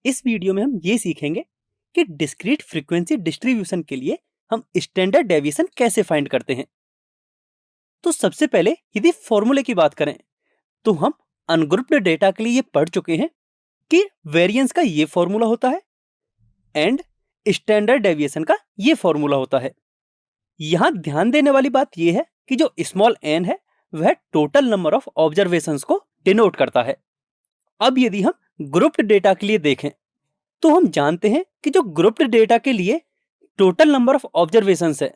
इस वीडियो में हम ये सीखेंगे कि डिस्क्रीट फ्रीक्वेंसी डिस्ट्रीब्यूशन के लिए हम स्टैंडर्ड डेविएशन कैसे फाइंड करते हैं। तो सबसे पहले यदि फॉर्मूले की बात करें तो हम अनग्रुप्ड डेटा के लिए ये पढ़ चुके हैं कि वेरिएंस का ये फॉर्मूला होता है एंड स्टैंडर्ड डेविएशन का ये फॉर्मूला होता है। यहां ध्यान देने वाली बात यह है कि जो स्मॉल n है वह टोटल नंबर ऑफ ऑब्जर्वेशंस को डिनोट करता है। अब यदि हम ग्रुप्ड डेटा के लिए देखें तो हम जानते हैं कि जो ग्रुप्ड डेटा के लिए टोटल नंबर ऑफ ऑब्जर्वेशंस है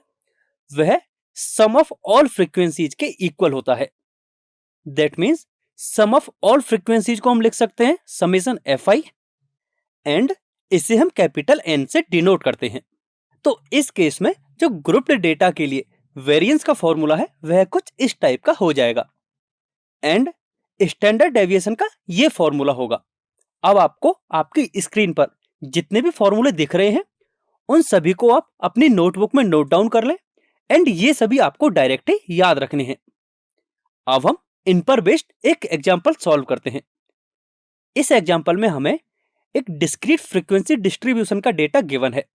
वह सम ऑफ ऑल फ्रीक्वेंसीज के इक्वल होता है। That means sum of all frequencies को हम लिख सकते हैं समेशन fi एंड इसे हम कैपिटल N से डिनोट करते हैं। तो इस केस में जो ग्रुप्ड डेटा के लिए वेरिएंस का फॉर्मूला है वह कुछ इस टाइप का हो जाएगा एंड स्टैंडर्ड डेविएशन का ये फॉर्मूला होगा। अब आपको आपकी स्क्रीन पर जितने भी फॉर्मूले दिख रहे हैं उन सभी को आप अपनी नोटबुक में नोट डाउन कर लें एंड ये सभी आपको डायरेक्ट ही याद रखने हैं। अब हम इन पर बेस्ड एक एग्जांपल सॉल्व करते हैं। इस एग्जांपल में हमें एक डिस्क्रीट फ्रीक्वेंसी डिस्ट्रीब्यूशन का डेटा गिवन है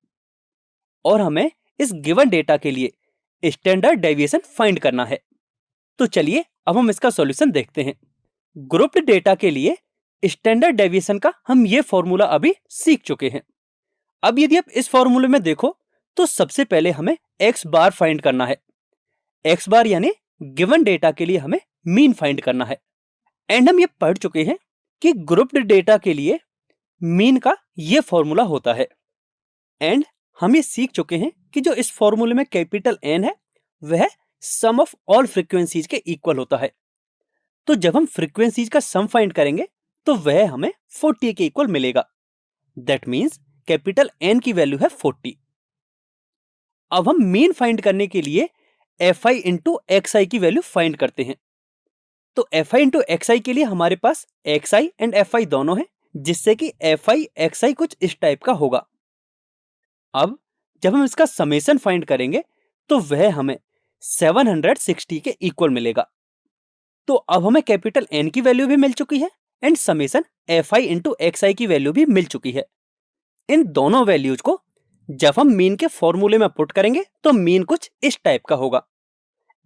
और हमें इस गिवन डेटा के लिए स्टैंडर्ड डेविएशन फाइंड करना है। तो चलिए अब हम इसका सॉल्यूशन देखते हैं। ग्रुप्ड डेटा के लिए स्टैंडर्ड डेविएशन का हम ये फॉर्मूला अभी सीख चुके हैं। अब यदि आप इस फॉर्मूले में देखो तो सबसे पहले हमें x बार फाइंड करना है। x बार यानी गिवन डेटा के लिए हमें मीन फाइंड करना है एंड हम ये पढ़ चुके हैं कि ग्रुप्ड डेटा के लिए मीन का ये फॉर्मूला होता है एंड हम ये सीख चुके हैं कि जो इस फॉर्मूले में कैपिटल N है वह सम ऑफ ऑल फ्रीक्वेंसीज के इक्वल होता है। तो जब हम फ्रीक्वेंसीज का सम फाइंड करेंगे तो वह हमें 40 के इक्वल मिलेगा। दैट मीन्स कैपिटल N की वैल्यू है 40। अब हम मीन फाइंड करने के लिए fi इंटू xi की वैल्यू फाइंड करते हैं। तो fi इंटू xi के लिए हमारे पास xi एंड fi दोनों हैं जिससे कि fi xi कुछ इस टाइप का होगा। अब जब हम इसका समेशन फाइंड करेंगे तो वह हमें 760 के इक्वल मिलेगा। तो अब हमें कैपिटल N की वैल्यू भी मिल चुकी है and summation fi into xi की वैल्यू भी मिल चुकी है। इन दोनों वैल्यूज को जब हम मीन के फॉर्मूले में पुट करेंगे तो मीन कुछ इस टाइप का होगा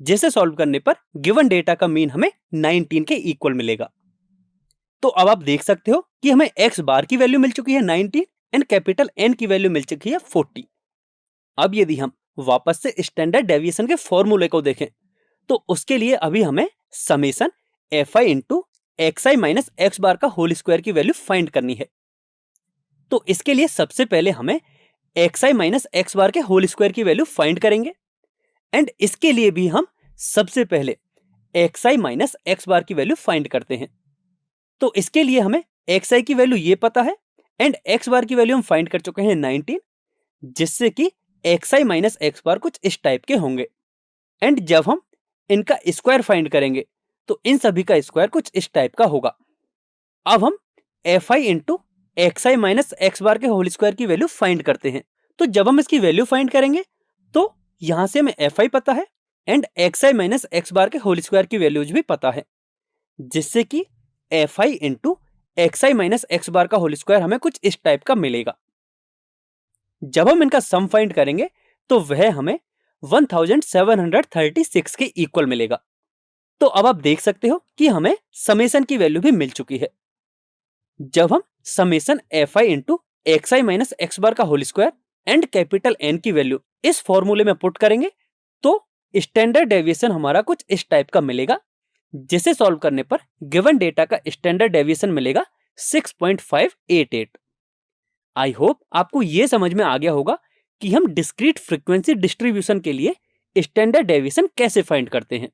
जिसे सॉल्व करने पर गिवन डेटा का मीन हमें 19 के इक्वल मिलेगा। तो अब आप देख सकते हो कि हमें x बार की वैल्यू मिल चुकी है 19 एंड कैपिटल N की वैल्यू मिल चुकी है 40। अब यदि हम वापस से स्टैंडर्ड डेविएशन के फॉर्मूले को देखें तो उसके लिए अभी हमें summation fi into xi minus x bar का होल स्क्वायर की वैल्यू फाइंड करनी है। तो इसके लिए सबसे पहले हमें xi माइनस x बार के होल स्क्वायर की वैल्यू फाइंड करेंगे एंड इसके लिए भी हम सबसे पहले xi माइनस x बार की वैल्यू फाइंड करते हैं। तो इसके लिए हमें xi की वैल्यू ये पता है एंड x बार की वैल्यू हम फाइंड कर चुके हैं 19 जिससे कि xi माइनस x बार कुछ इस टाइप के होंगे एंड जब हम इनका स्क्वायर फाइंड करेंगे तो इन सभी का स्क्वायर कुछ इस टाइप का होगा। अब हम fi into xi minus x बार के होल स्क्वायर की वैल्यू फाइंड करते हैं। तो जब हम इसकी वैल्यू फाइंड करेंगे तो यहां से हमें fi पता है एंड xi माइनस x बार के होल स्क्वायर की वैल्यूज भी पता है जिससे कि fi into xi minus x bar का होल स्क्वायर हमें कुछ इस टाइप का मिलेगा। जब हम इनका सम फाइंड करेंगे तो वह हमें 1736 के इक्वल मिलेगा। तो अब आप देख सकते हो कि हमें समेशन की वैल्यू भी मिल चुकी है। जब हम summation fi into xi minus x bar का whole square and capital N की वैल्यू इस फॉर्मूले में पुट करेंगे तो स्टैंडर्ड डेविएशन हमारा कुछ इस टाइप का मिलेगा जिसे सॉल्व करने पर गिवन डेटा का स्टैंडर्ड डेविएशन मिलेगा 6.588। आई होप आपको ये समझ में आ गया होगा कि हम डिस्क्रीट फ्रीक्वेंसी डिस्ट्रीब्यूशन के लिए स्टैंडर्ड डेविएशन कैसे फाइंड करते हैं।